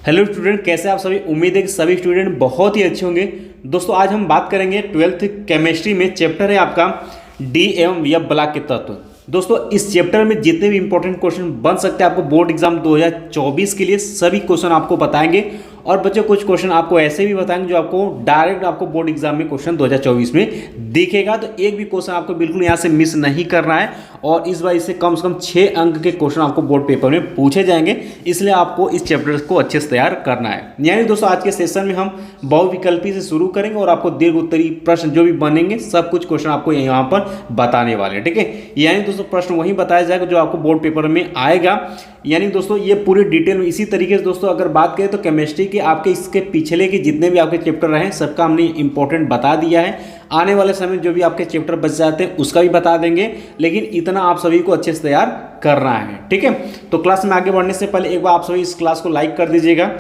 Hello student, कैसे आप सभी। उम्मीद है कि सभी स्टूडेंट बहुत ही अच्छे होंगे। दोस्तों आज हम बात करेंगे 12th केमिस्ट्री में चैप्टर है आपका डी एवं या ब्लॉक के तत्व। दोस्तों इस चैप्टर में जितने भी इंपॉर्टेंट क्वेश्चन बन सकते हैं आपको बोर्ड एग्जाम 2024 के लिए सभी क्वेश्चन आपको बताएंगे। और बच्चों कुछ क्वेश्चन आपको ऐसे भी बताएंगे जो आपको डायरेक्ट आपको बोर्ड एग्जाम में क्वेश्चन 2024 में दिखेगा। तो एक भी क्वेश्चन आपको बिल्कुल यहाँ से मिस नहीं करना है। और इस बार इससे कम से कम 6 अंक के क्वेश्चन आपको बोर्ड पेपर में पूछे जाएंगे, इसलिए आपको इस चैप्टर को अच्छे से तैयार करना है। यानी दोस्तों आज के सेशन में हम बहुविकल्पी से शुरू करेंगे और आपको दीर्घ उत्तरीय प्रश्न जो भी बनेंगे सब कुछ क्वेश्चन आपको यहाँ पर बताने वाले हैं, ठीक है। यानी दोस्तों प्रश्न वही बताया जाएगा जो आपको बोर्ड पेपर में आएगा। यानी दोस्तों ये पूरी डिटेल में इसी तरीके से दोस्तों अगर बात करें तो केमिस्ट्री के आपके इसके पिछले के जितने भी आपके चैप्टर रहे सबका हमने इंपॉर्टेंट बता दिया है। आने वाले समय जो भी आपके चैप्टर बच जाते हैं उसका भी बता देंगे, लेकिन इतना आप सभी को अच्छे से तैयार करना है, ठीक है। तो क्लास में आगे बढ़ने से पहले एक बार आप सभी इस क्लास को लाइक कर दीजिएगा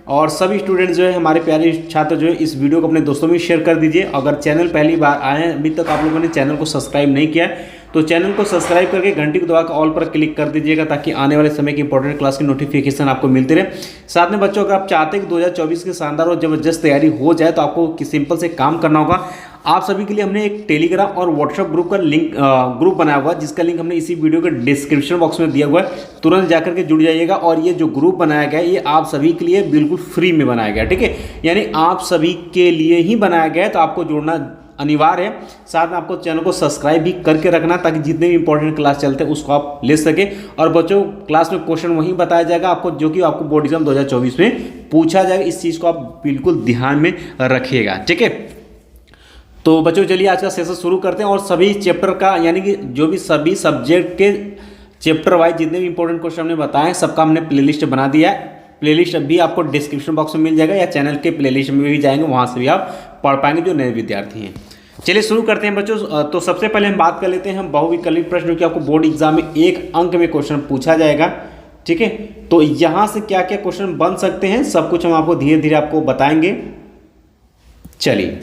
और सभी स्टूडेंट जो है हमारे प्यारे छात्र जो है इस वीडियो को अपने दोस्तों में शेयर कर दीजिए। अगर चैनल पहली बार आए हैं, अभी तक आप लोगों ने चैनल को सब्सक्राइब नहीं किया है तो चैनल को सब्सक्राइब करके घंटी को दबाकर ऑल पर क्लिक कर दीजिएगा ताकि आने वाले समय की इंपॉर्टेंट क्लास की नोटिफिकेशन आपको मिलती रहे। साथ में बच्चों अगर आप चाहते हैं कि 2024 की शानदार और जबरदस्त तैयारी हो जाए तो आपको सिंपल से काम करना होगा। आप सभी के लिए हमने एक टेलीग्राम और व्हाट्सएप ग्रुप का लिंक ग्रुप बनाया हुआ है जिसका लिंक हमने इसी वीडियो के डिस्क्रिप्शन बॉक्स में दिया हुआ है। तुरंत जाकर के जुड़ जाइएगा। और ये जो ग्रुप बनाया गया है ये आप सभी के लिए बिल्कुल फ्री में बनाया गया है, ठीक है। यानी आप सभी के लिए ही बनाया गया है तो आपको जुड़ना अनिवार्य है। साथ में आपको चैनल को सब्सक्राइब भी करके रखना ताकि जितने भी इंपॉर्टेंट क्लास चलते हैं उसको आप ले सके। और बच्चों क्लास में क्वेश्चन वही बताया जाएगा आपको जो कि आपको बोर्ड एग्जाम 2024 में पूछा जाएगा। इस चीज़ को आप बिल्कुल ध्यान में रखिएगा, ठीक है। तो बच्चों चलिए आज का सेशन शुरू करते हैं और सभी चैप्टर का यानी कि जो भी सभी सब्जेक्ट के चैप्टर वाइज जितने भी इंपॉर्टेंट क्वेश्चन हमने बताए सबका हमने प्लेलिस्ट बना दिया है। प्लेलिस्ट भी आपको डिस्क्रिप्शन बॉक्स में मिल जाएगा या चैनल के प्लेलिस्ट में भी जाएंगे, वहाँ से भी आप पढ़ पाएंगे जो नए विद्यार्थी हैं। चलिए शुरू करते हैं बच्चों। तो सबसे पहले हम बात कर लेते हैं हम बहुविकल्पी प्रश्न जो कि आपको बोर्ड एग्जाम में 1 अंक में क्वेश्चन पूछा जाएगा, ठीक है। तो यहाँ से क्या क्या क्वेश्चन बन सकते हैं सब कुछ हम आपको धीरे धीरे आपको बताएंगे। चलिए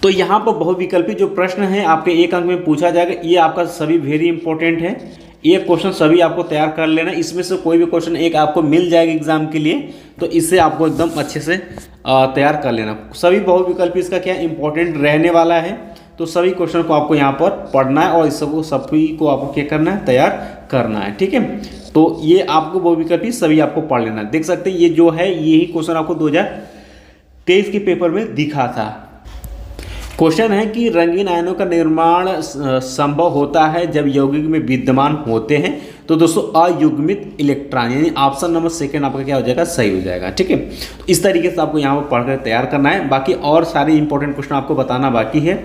तो यहाँ पर बहुविकल्पी जो प्रश्न है आपके 1 अंक में पूछा जाएगा। ये आपका सभी वेरी इंपॉर्टेंट है। ये क्वेश्चन सभी आपको तैयार कर लेना। इसमें से कोई भी क्वेश्चन एक आपको मिल जाएगा एग्जाम के लिए तो इससे आपको एकदम अच्छे से तैयार कर लेना। सभी बहुविकल्पी इसका क्या इंपॉर्टेंट रहने वाला है तो सभी क्वेश्चन को आपको यहाँ पर पढ़ना है और इसको सभी को आपको क्या करना है, तैयार करना है, ठीक है। तो ये आपको बहुविकल्पी सभी आपको पढ़ लेना है। देख सकते हैं ये जो है यही क्वेश्चन आपको 2023 के पेपर में दिखा था। क्वेश्चन है कि रंगीन आयनों का निर्माण संभव होता है जब यौगिक में विद्यमान होते हैं। तो दोस्तों अयुग्मित इलेक्ट्रॉन यानी ऑप्शन नंबर 2 आपका क्या हो जाएगा, सही हो जाएगा, ठीक है। तो इस तरीके से आपको यहाँ पर पढ़कर तैयार करना है। बाकी और सारे इंपॉर्टेंट क्वेश्चन आपको बताना बाकी है।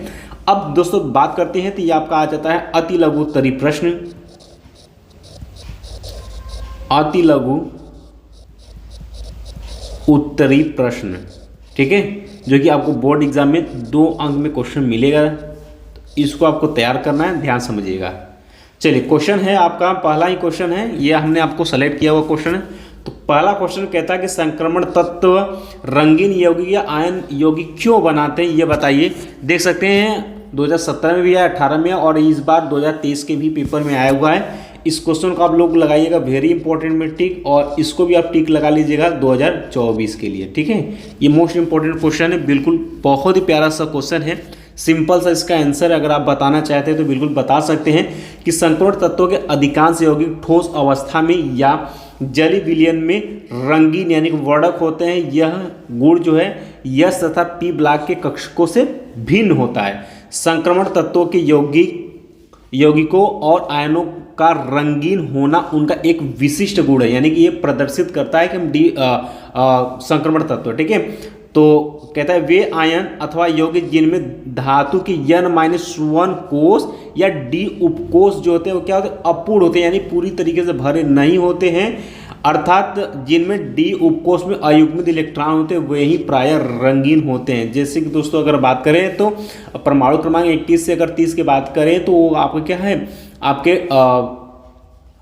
अब दोस्तों बात करते हैं तो ये आपका आ जाता है अति लघु उत्तरीय प्रश्न। अति लघु उत्तरीय प्रश्न, ठीक है, जो कि आपको बोर्ड एग्जाम में 2 अंक में क्वेश्चन मिलेगा। इसको आपको तैयार करना है, ध्यान समझिएगा। चलिए क्वेश्चन है आपका पहला ही क्वेश्चन है, ये हमने आपको सेलेक्ट किया हुआ क्वेश्चन है। तो पहला क्वेश्चन कहता है कि संक्रमण तत्व रंगीन यौगिक या आयन यौगिक क्यों बनाते हैं ये बताइए। देख सकते हैं 2017 में भी है, 18 में और इस बार 2023 के भी पेपर में आया हुआ है। इस क्वेश्चन को आप लोग लगाइएगा वेरी इंपॉर्टेंट में टिक और इसको भी आप टिक लगा लीजिएगा 2024 के लिए, ठीक है। ये मोस्ट इंपॉर्टेंट क्वेश्चन है, बिल्कुल बहुत ही प्यारा सा क्वेश्चन है। सिंपल सा इसका आंसर अगर आप बताना चाहते हैं तो बिल्कुल बता सकते हैं कि संक्रमण तत्वों के अधिकांश यौगिक ठोस अवस्था में या जलीय विलयन में रंगीन यानी कि वर्णक होते हैं। यह गुण जो है यस तथा पी ब्लॉक के कक्षकों से भिन्न होता है। संक्रमण तत्वों के यौगिकों और आयनों का रंगीन होना उनका एक विशिष्ट गुण है, यानी कि ये प्रदर्शित करता है कि हम संक्रमण तत्व, ठीक है। तो कहता है वे आयन अथवा यौगिक जिनमें धातु की N-1 कोष या D उपकोष जो होते हैं वो क्या होते हैं, अपूर्ण होते हैं, यानी पूरी तरीके से भरे नहीं होते हैं। अर्थात जिनमें D उपकोष में अयुग्मित इलेक्ट्रॉन होते हैं वे ही प्रायः रंगीन होते हैं। जैसे कि दोस्तों अगर बात करें तो परमाणु क्रमांक 21 से अगर 30 की बात करें तो वो आपका क्या है,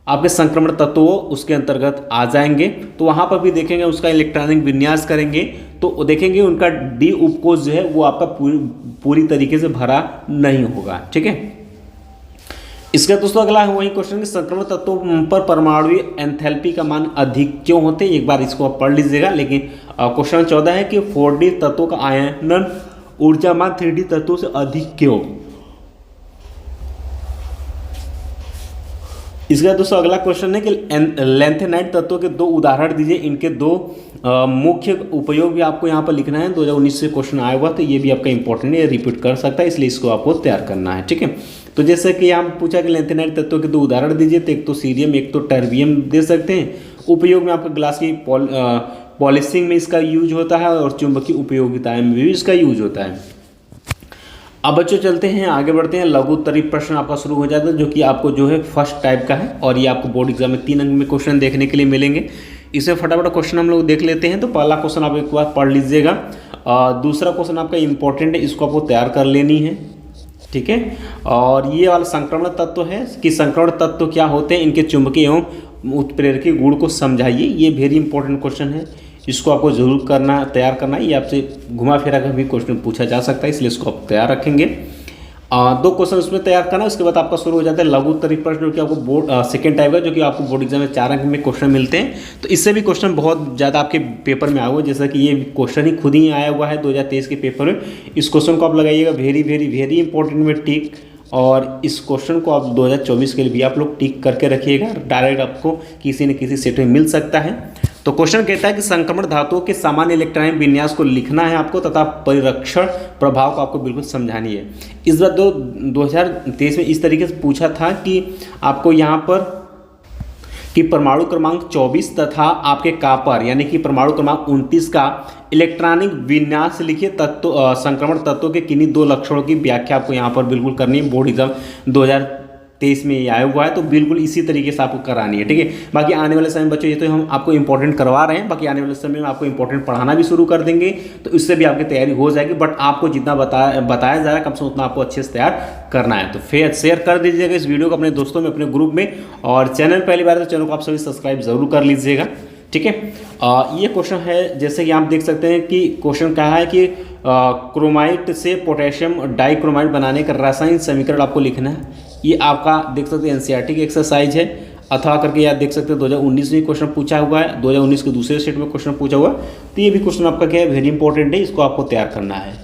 आपके संक्रमण तत्व उसके अंतर्गत आ जाएंगे। तो वहाँ पर भी देखेंगे उसका इलेक्ट्रॉनिक विन्यास करेंगे तो देखेंगे उनका D उपकोष जो है वो आपका पूरी तरीके से भरा नहीं होगा, ठीक है। इसका दोस्तों अगला है वही क्वेश्चन कि संक्रमण तत्वों पर परमाणु एंथैल्पी का मान अधिक क्यों होते हैं, एक बार इसको आप पढ़ लीजिएगा। लेकिन क्वेश्चन 14 है कि 4D तत्वों का आयनन ऊर्जा मान 3D तत्वों से अधिक क्यों। इसका दोस्तों अगला क्वेश्चन है कि लैंथेनाइट तत्वों के दो उदाहरण दीजिए, इनके दो मुख्य उपयोग भी आपको यहाँ पर लिखना है। 2019 से क्वेश्चन आया हुआ तो ये भी आपका इंपॉर्टेंट है, रिपीट कर सकता है, इसलिए इसको आपको तैयार करना है। ठीक है, तो जैसे कि यहाँ पूछा कि लैंथेनाइट तत्वों के दो उदाहरण दीजिए, तो एक तो सीरियम एक तो टर्बियम दे सकते हैं। उपयोग में आपका ग्लास की पॉलिशिंग में इसका यूज होता है और चुंबकीय उपयोगिताएं में भी इसका यूज होता है। अब बच्चों चलते हैं आगे बढ़ते हैं, लघु उत्तरीय प्रश्न आपका शुरू हो जाता है, जो कि आपको जो है फर्स्ट टाइप का है और ये आपको बोर्ड एग्जाम में 3 अंक में क्वेश्चन देखने के लिए मिलेंगे। इसे फटाफट क्वेश्चन हम लोग देख लेते हैं। तो पहला क्वेश्चन आप एक बार पढ़ लीजिएगा। दूसरा क्वेश्चन आपका इंपॉर्टेंट है, इसको आपको तैयार कर लेनी है। ठीक है, और ये वाला संक्रमण तत्व है कि संक्रमण तत्व क्या होते हैं, इनके चुंबकीय एवं उत्प्रेरकीय गुण को समझाइए। ये वेरी इंपॉर्टेंट क्वेश्चन है, इसको आपको जरूर करना तैयार करना है। ये आपसे घुमा फिरा कर भी क्वेश्चन पूछा जा सकता है, इसलिए इसको आप तैयार रखेंगे। 2 क्वेश्चन उसमें तैयार करना है। उसके बाद आपका शुरू हो जाता है लघु उत्तरीय प्रश्न, जो कि आपको बोर्ड सेकेंड टाइप का, जो कि आपको बोर्ड एग्जाम में 4 अंक में क्वेश्चन मिलते हैं। तो इससे भी क्वेश्चन बहुत ज़्यादा आपके पेपर में आया हुआ है, जैसा कि ये क्वेश्चन ही खुद ही आया हुआ है 2023 के पेपर में। इस क्वेश्चन को आप लगाइएगा वेरी वेरी वेरी इंपॉर्टेंट में टिक, और इस क्वेश्चन को आप 2024 के लिए भी आप लोग टिक करके रखिएगा, डायरेक्ट आपको किसी न किसी सेट में मिल सकता है। तो क्वेश्चन कहता है कि संक्रमण धातुओं के सामान्य इलेक्ट्रॉनिक विन्यास को लिखना है आपको, तथा परिरक्षण प्रभाव को आपको बिल्कुल समझानी है। इस बार 2023 में इस तरीके से पूछा था कि आपको यहाँ पर कि परमाणु क्रमांक 24 तथा आपके कॉपर यानी कि परमाणु क्रमांक 29 का इलेक्ट्रॉनिक विन्यास लिखिए। तत्व संक्रमण तत्वों के किन्हीं 2 लक्षणों की व्याख्या आपको यहाँ पर बिल्कुल करनी है। बोर्ड एग्जाम 2023 में ये आया हुआ है, तो बिल्कुल इसी तरीके से आपको करानी है। ठीक है, बाकी आने वाले समय बच्चों ये तो हम आपको इंपॉर्टेंट करवा रहे हैं, बाकी आने वाले समय में आपको इंपॉर्टेंट पढ़ाना भी शुरू कर देंगे, तो इससे भी आपकी तैयारी हो जाएगी। बट आपको जितना बताया जा रहा है कम से कम उतना आपको अच्छे से तैयार करना है। तो फिर शेयर कर दीजिएगा इस वीडियो को अपने दोस्तों में, अपने ग्रुप में, और चैनल पहली बार है तो चैनल को आप सभी सब्सक्राइब जरूर कर लीजिएगा। ठीक है, ये क्वेश्चन है, जैसे कि आप देख सकते हैं कि क्वेश्चन कहा है कि क्रोमाइट से पोटेशियम डाइक्रोमाइट बनाने का रासायनिक समीकरण आपको लिखना है। ये आपका देख सकते हैं एनसीईआरटी की एक्सरसाइज है, अथवा करके याद देख सकते हैं 2019 में क्वेश्चन पूछा हुआ है, 2019 के दूसरे सेट में क्वेश्चन पूछा हुआ है। तो ये भी क्वेश्चन आपका क्या है, वेरी इंपॉर्टेंट है, इसको आपको तैयार करना है।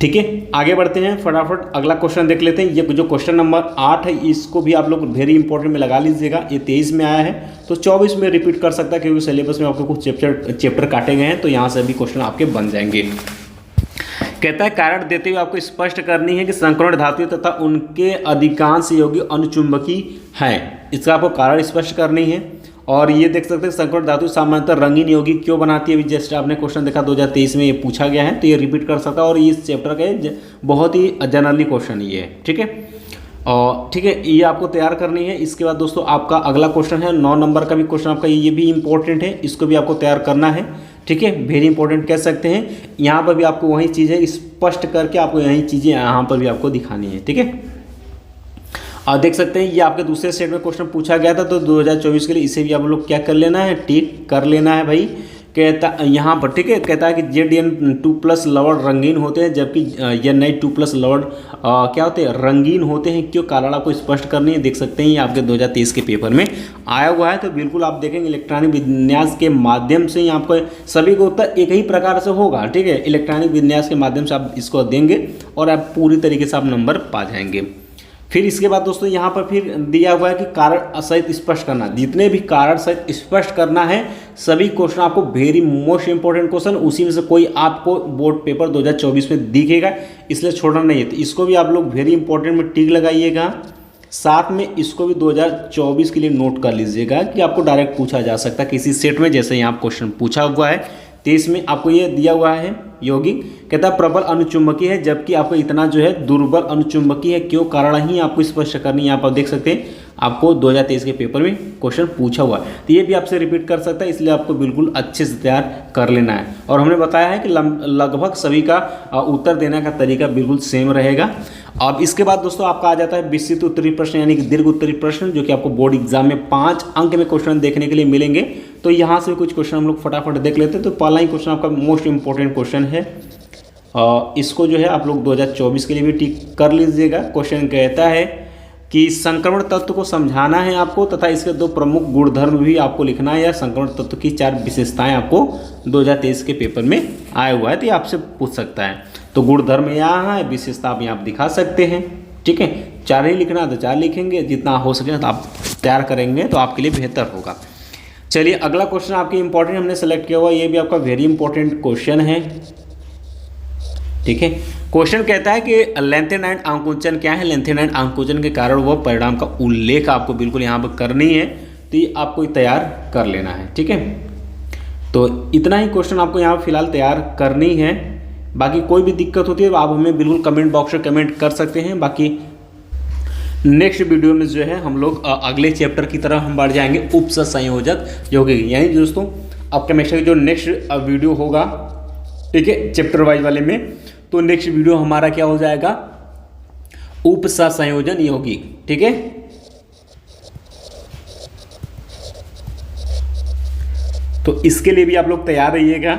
ठीक है, आगे बढ़ते हैं, फटाफट अगला क्वेश्चन देख लेते हैं। ये जो क्वेश्चन नंबर 8 है, इसको भी आप लोग वेरी इंपॉर्टेंट में लगा लीजिएगा। ये 23 में आया है, तो 24 में रिपीट कर सकता है, क्योंकि सिलेबस में आपको कुछ चैप्टर काटे गए हैं, तो यहाँ से भी क्वेश्चन आपके बन जाएंगे। कहता है कारण देते हुए आपको स्पष्ट करनी है कि संक्रमण धातुएं तथा उनके अधिकांश यौगिक अनुचुंबकीय हैं। इसका आपको कारण स्पष्ट करनी है। और ये देख सकते हैं संक्रमण धातु सामान्यतः रंगीन यौगिक क्यों बनाती है, अभी जस्ट आपने क्वेश्चन देखा 2023 में ये पूछा गया है, तो ये रिपीट कर सकता है। और इस चैप्टर का बहुत ही जनरली क्वेश्चन ये है। ठीक है, और ठीक है, ये आपको तैयार करनी है। इसके बाद दोस्तों आपका अगला क्वेश्चन है 9 नंबर का भी क्वेश्चन आपका, ये भी इंपॉर्टेंट है, इसको भी आपको तैयार करना है। ठीक है, वेरी इंपॉर्टेंट कह सकते हैं। यहाँ पर भी आपको वही चीज़ें स्पष्ट करके आपको यही चीज़ें यहाँ पर भी आपको दिखानी है। ठीक है, और देख सकते हैं ये आपके दूसरे सेट में क्वेश्चन पूछा गया था, तो 2024 के लिए इसे भी आप लोग क्या कर लेना है, टिक कर लेना है भाई। कहता यहाँ पर, ठीक है, कहता है कि Zn2+ लवण रंगीन होते हैं, जबकि Ni2+ लवण क्या होते हैं, रंगीन होते हैं। क्यों, कारण आपको स्पष्ट करनी है। देख सकते हैं ये आपके 2023 के पेपर में आया हुआ है, तो बिल्कुल आप देखेंगे इलेक्ट्रॉनिक विन्यास के माध्यम से ही आपको सभी को उत्तर एक ही प्रकार से होगा। ठीक है, इलेक्ट्रॉनिक विन्यास के माध्यम से आप इसको देंगे और आप पूरी तरीके से आप नंबर पा जाएंगे। फिर इसके बाद दोस्तों यहाँ पर फिर दिया हुआ है कि कारण सहित स्पष्ट करना, जितने भी कारण सहित स्पष्ट करना है सभी क्वेश्चन आपको, वेरी मोस्ट इंपॉर्टेंट क्वेश्चन, उसी में से कोई आपको बोर्ड पेपर 2024 में दिखेगा, इसलिए छोड़ना नहीं है। तो इसको भी आप लोग वेरी इंपॉर्टेंट में टिक लगाइएगा। साथ में इसको भी 2024 के लिए नोट कर लीजिएगा कि आपको डायरेक्ट पूछा जा सकता है किसी सेट में, जैसे यहाँ क्वेश्चन पूछा हुआ है। 23 में आपको ये दिया हुआ है यौगिक, कहता है प्रबल अनुचुंबकीय है, जबकि आपको इतना जो है दुर्बल अनुचुंबकीय है। क्यों, कारण ही आपको स्पष्ट करनी है। यहाँ पर देख सकते हैं आपको 2023 के पेपर में क्वेश्चन पूछा हुआ है, तो ये भी आपसे रिपीट कर सकता है, इसलिए आपको बिल्कुल अच्छे से तैयार कर लेना है। और हमने बताया है कि लगभग सभी का उत्तर देने का तरीका बिल्कुल सेम रहेगा। अब इसके बाद दोस्तों आपका आ जाता है विस्तृत उत्तरीय प्रश्न, यानी कि दीर्घ उत्तरीय प्रश्न, जो कि आपको बोर्ड एग्जाम में 5 अंक में क्वेश्चन देखने के लिए मिलेंगे। तो यहाँ से कुछ क्वेश्चन हम लोग फटाफट देख लेते हैं। तो पहला ही क्वेश्चन आपका मोस्ट इंपॉर्टेंट क्वेश्चन है, इसको जो है आप लोग 2024 के लिए भी टिक कर लीजिएगा। क्वेश्चन कहता है कि संक्रमण तत्व को समझाना है आपको तथा इसके 2 प्रमुख गुणधर्म भी आपको लिखना है, या संक्रमण तत्व की 4 विशेषताएं आपको 2023 के पेपर में आया हुआ है, तो ये आपसे पूछ सकता है। तो गुणधर्म यहाँ है, विशेषता आप यहाँ दिखा सकते हैं, ठीक है। 4 ही लिखना तो 4 लिखेंगे, जितना हो सके तो आप तैयार करेंगे तो आपके लिए बेहतर होगा। चलिए अगला क्वेश्चन आपके इंपॉर्टेंट हमने सेलेक्ट किया हुआ, ये भी आपका वेरी इंपॉर्टेंट क्वेश्चन है, ठीक है। क्वेश्चन कहता है कि लेंथेन एंड आंकुचन क्या है। लेंथेन एंड आंकुचन के कारण वह परिणाम का उल्लेख आपको बिल्कुल यहाँ पर करनी है, तो ये आपको तैयार कर लेना है, ठीक है। तो इतना ही क्वेश्चन आपको यहाँ फिलहाल तैयार करनी है। बाकी कोई भी दिक्कत होती है तो आप हमें बिल्कुल कमेंट बॉक्स में कमेंट कर सकते हैं। बाकी नेक्स्ट वीडियो में जो है हम लोग अगले चैप्टर की तरफ हम बढ़ जाएंगे, उपसंयोजक, जो कि यही दोस्तों अब केमिस्ट्री का जो नेक्स्ट वीडियो होगा, ठीक है, चैप्टर वाइज वाले में। तो नेक्स्ट वीडियो हमारा क्या हो जाएगा, उपसंयोजन यौगिक, ठीक है। तो इसके लिए भी आप लोग तैयार रहिएगा।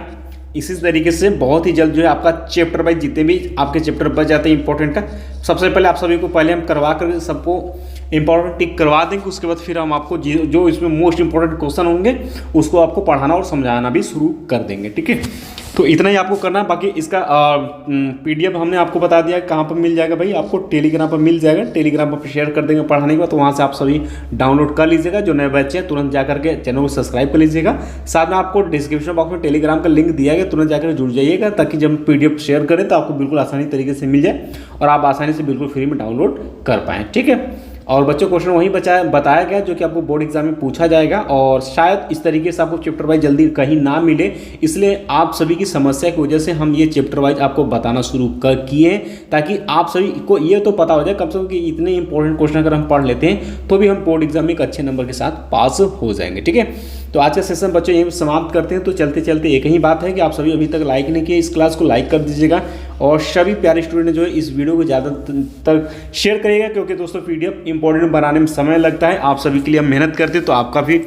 इसी तरीके से बहुत ही जल्द जो है आपका चैप्टर वाइज जितने भी आपके चैप्टर बच जाते हैं इंपॉर्टेंट का, सबसे पहले आप सभी को पहले हम करवा कर सबको इंपॉर्टेंट टिक करवा देंगे। उसके बाद फिर हम आपको जो इसमें मोस्ट इंपॉर्टेंट क्वेश्चन होंगे उसको आपको पढ़ाना और समझाना भी शुरू कर देंगे, ठीक है। तो इतना ही आपको करना है। बाकी इसका PDF हमने आपको बता दिया कहाँ पर मिल जाएगा भाई, आपको टेलीग्राम पर मिल जाएगा। टेलीग्राम पर शेयर कर देंगे पढ़ाने के बाद, तो वहाँ से आप सभी डाउनलोड कर लीजिएगा। जो नए बच्चे हैं तुरंत जाकर के चैनल को सब्सक्राइब कर लीजिएगा। साथ में आपको डिस्क्रिप्शन बॉक्स में टेलीग्राम का लिंक दिया गया, तुरंत जाकर जुड़ जाइएगा, ताकि जब PDF शेयर करें तो आपको बिल्कुल आसानी तरीके से मिल जाए और आप आसानी से बिल्कुल फ्री में डाउनलोड कर पाएँ, ठीक है। और बच्चों क्वेश्चन वही बताया गया जो कि आपको बोर्ड एग्जाम में पूछा जाएगा, और शायद इस तरीके से आपको चैप्टर वाइज जल्दी कहीं ना मिले, इसलिए आप सभी की समस्या की वजह से हम ये चैप्टर वाइज आपको बताना शुरू किए, ताकि आप सभी को ये तो पता हो जाए कम से कम कि इतने इंपॉर्टेंट क्वेश्चन अगर हम पढ़ लेते हैं तो भी हम बोर्ड एग्जाम में एक अच्छे नंबर के साथ पास हो जाएंगे, ठीक है। तो आज का सेशन बच्चों यहीं समाप्त करते हैं। तो चलते चलते एक ही बात है कि आप सभी अभी तक लाइक नहीं किए, इस क्लास को लाइक कर दीजिएगा, और सभी प्यारे स्टूडेंट जो है इस वीडियो को ज़्यादातर शेयर करिएगा, क्योंकि दोस्तों PDF इंपॉर्टेंट बनाने में समय लगता है। आप सभी के लिए हम मेहनत करते हैं, तो आपका भी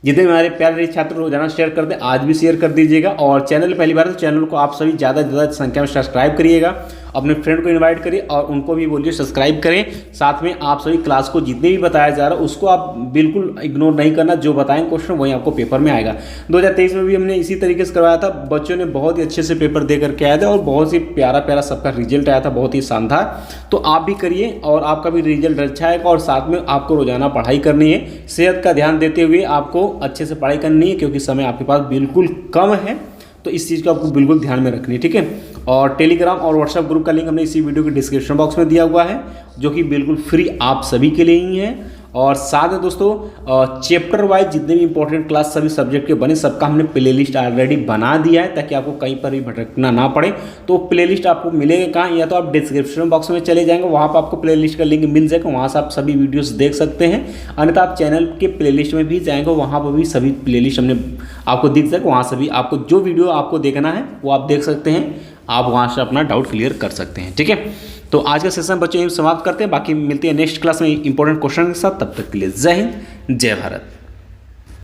जितने हमारे प्यारे छात्र रोजाना शेयर करते हैं, आज भी शेयर कर दीजिएगा। और चैनल पहली बार तो चैनल को आप सभी ज़्यादा से ज़्यादा संख्या में सब्सक्राइब करिएगा, अपने फ्रेंड को इनवाइट करिए और उनको भी बोलिए सब्सक्राइब करें। साथ में आप सभी क्लास को जितने भी बताया जा रहा है उसको आप बिल्कुल इग्नोर नहीं करना, जो बताएं क्वेश्चन वही आपको पेपर में आएगा। 2023 में भी हमने इसी तरीके से करवाया था, बच्चों ने बहुत ही अच्छे से पेपर दे करके आए थे और बहुत ही प्यारा प्यारा सबका रिजल्ट आया था, बहुत ही शानदार। तो आप भी करिए और आपका भी रिजल्ट अच्छा आएगा। और साथ में आपको रोजाना पढ़ाई करनी है, सेहत का ध्यान देते हुए आपको अच्छे से पढ़ाई करनी है, क्योंकि समय आपके पास बिल्कुल कम है, तो इस चीज़ को आपको बिल्कुल ध्यान में रखनी है, ठीक है। और टेलीग्राम और व्हाट्सएप ग्रुप का लिंक हमने इसी वीडियो के डिस्क्रिप्शन बॉक्स में दिया हुआ है, जो कि बिल्कुल फ्री आप सभी के लिए ही है। और साथ में दोस्तों चैप्टर वाइज जितने भी इंपॉर्टेंट क्लास सभी सब्जेक्ट के बने, सबका हमने प्लेलिस्ट ऑलरेडी बना दिया है, ताकि आपको कहीं पर भी भटकना ना पड़े। तो प्लेलिस्ट आपको मिलेगा कहाँ, या तो आप डिस्क्रिप्शन बॉक्स में चले जाएंगे, वहाँ पर आपको प्लेलिस्ट का लिंक मिल जाएगा, वहाँ से आप सभी वीडियोस देख सकते हैं। अन्यथा आप चैनल के प्लेलिस्ट में भी जाएंगे, वहाँ पर भी सभी प्लेलिस्ट हमने आपको दिख जाएगा, वहाँ से भी आपको जो वीडियो आपको देखना है वो आप देख सकते हैं, आप वहाँ से अपना डाउट क्लियर कर सकते हैं, ठीक है। तो आज का सेशन बच्चों यही समाप्त करते हैं, बाकी मिलते हैं नेक्स्ट क्लास में इंपॉर्टेंट क्वेश्चन के साथ। तब तक के लिए जय हिंद, जय भारत।